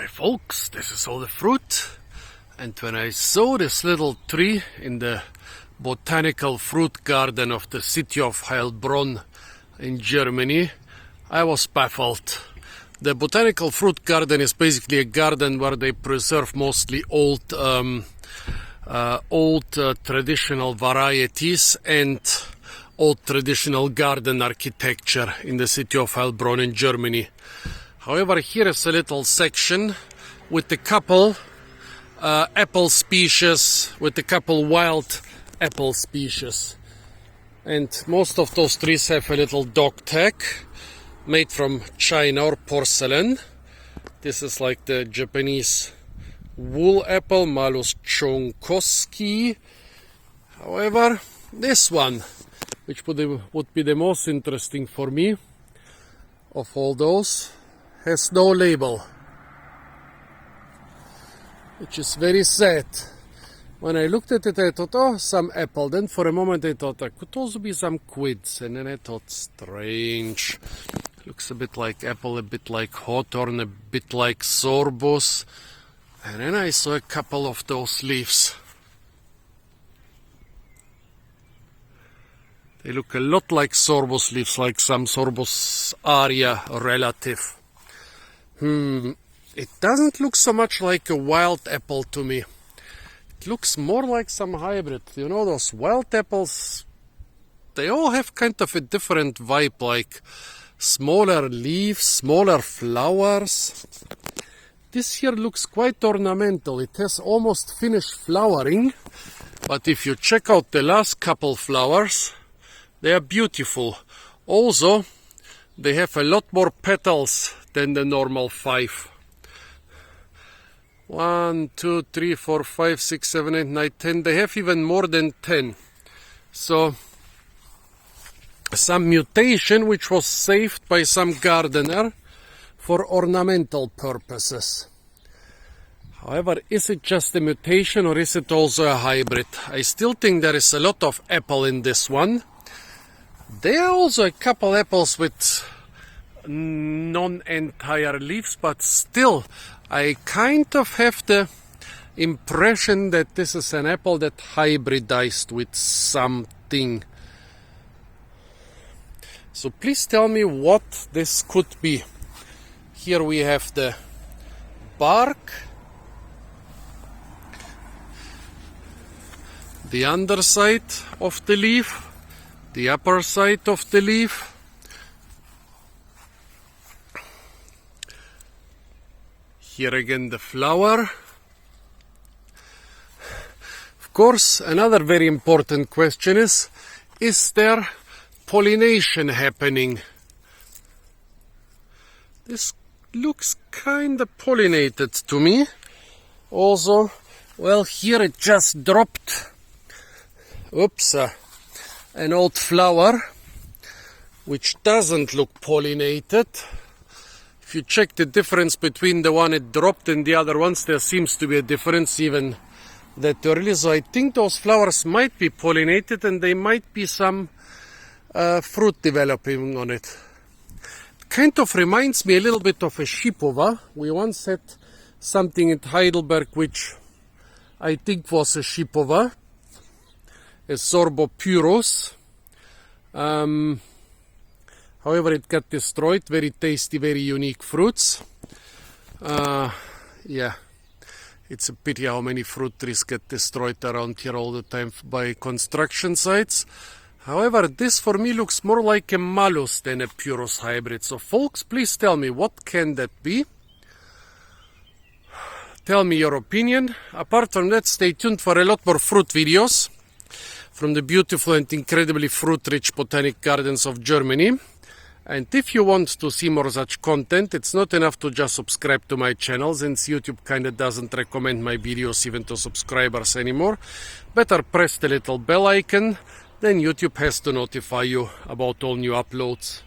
Hi folks, this is all the fruit, and when I saw this little tree in the botanical fruit garden of the city of Heilbronn in Germany, I was baffled. The botanical fruit garden is basically a garden where they preserve mostly old traditional varieties and old traditional garden architecture in the city of Heilbronn in Germany. However, here is a little section with a couple apple species, with a couple wild apple species. And most of those trees have a little dog tag made from china or porcelain. This is like the Japanese wool apple, Malus chonkoski. However, this one, which would be the most interesting for me of all those, has no label, which is very sad. When I looked at it, I thought, oh, some apple. Then for a moment I thought there could also be some quids, and then I thought, strange. Looks a bit like apple, a bit like hawthorn, a bit like sorbus. And then I saw a couple of those leaves. They look a lot like sorbus leaves, like some sorbus aria relative. It doesn't look so much like a wild apple to me. It looks more like some hybrid. You know, those wild apples, they all have kind of a different vibe, like smaller leaves, smaller flowers. This here looks quite ornamental. It has almost finished flowering, but if you check out the last couple flowers, they are beautiful. Also, they have a lot more petals than the normal 5. 1, 2, 3, 4, 5, 6, 7, 8, 9, 10. They have even more than 10. So, some mutation which was saved by some gardener for ornamental purposes. However, is it just a mutation or is it also a hybrid? I still think there is a lot of apple in this one. There are also a couple apples with non-entire leaves, but still I kind of have the impression that this is an apple that hybridized with something. So please tell me what this could be. Here we have the bark, the underside of the leaf, the upper side of the leaf. Here again the flower. Of course, another very important question is there pollination happening? This looks kinda pollinated to me. Also, well, here it just dropped, an old flower, which doesn't look pollinated. If you check the difference between the one it dropped and the other ones, there seems to be a difference even that early. So I think those flowers might be pollinated and there might be some fruit developing on it. It kind of reminds me a little bit of a shipova. We once had something at Heidelberg which I think was a shipova, a Sorbopyrus. However, it got destroyed. Very tasty, very unique fruits. Yeah, it's a pity how many fruit trees get destroyed around here all the time by construction sites. However, this for me looks more like a Malus than a Pyrus hybrid. So folks, please tell me, what can that be? Tell me your opinion. Apart from that, stay tuned for a lot more fruit videos from the beautiful and incredibly fruit-rich botanic gardens of Germany. And if you want to see more such content, it's not enough to just subscribe to my channel, since YouTube kinda doesn't recommend my videos even to subscribers anymore. Better press the little bell icon, then YouTube has to notify you about all new uploads.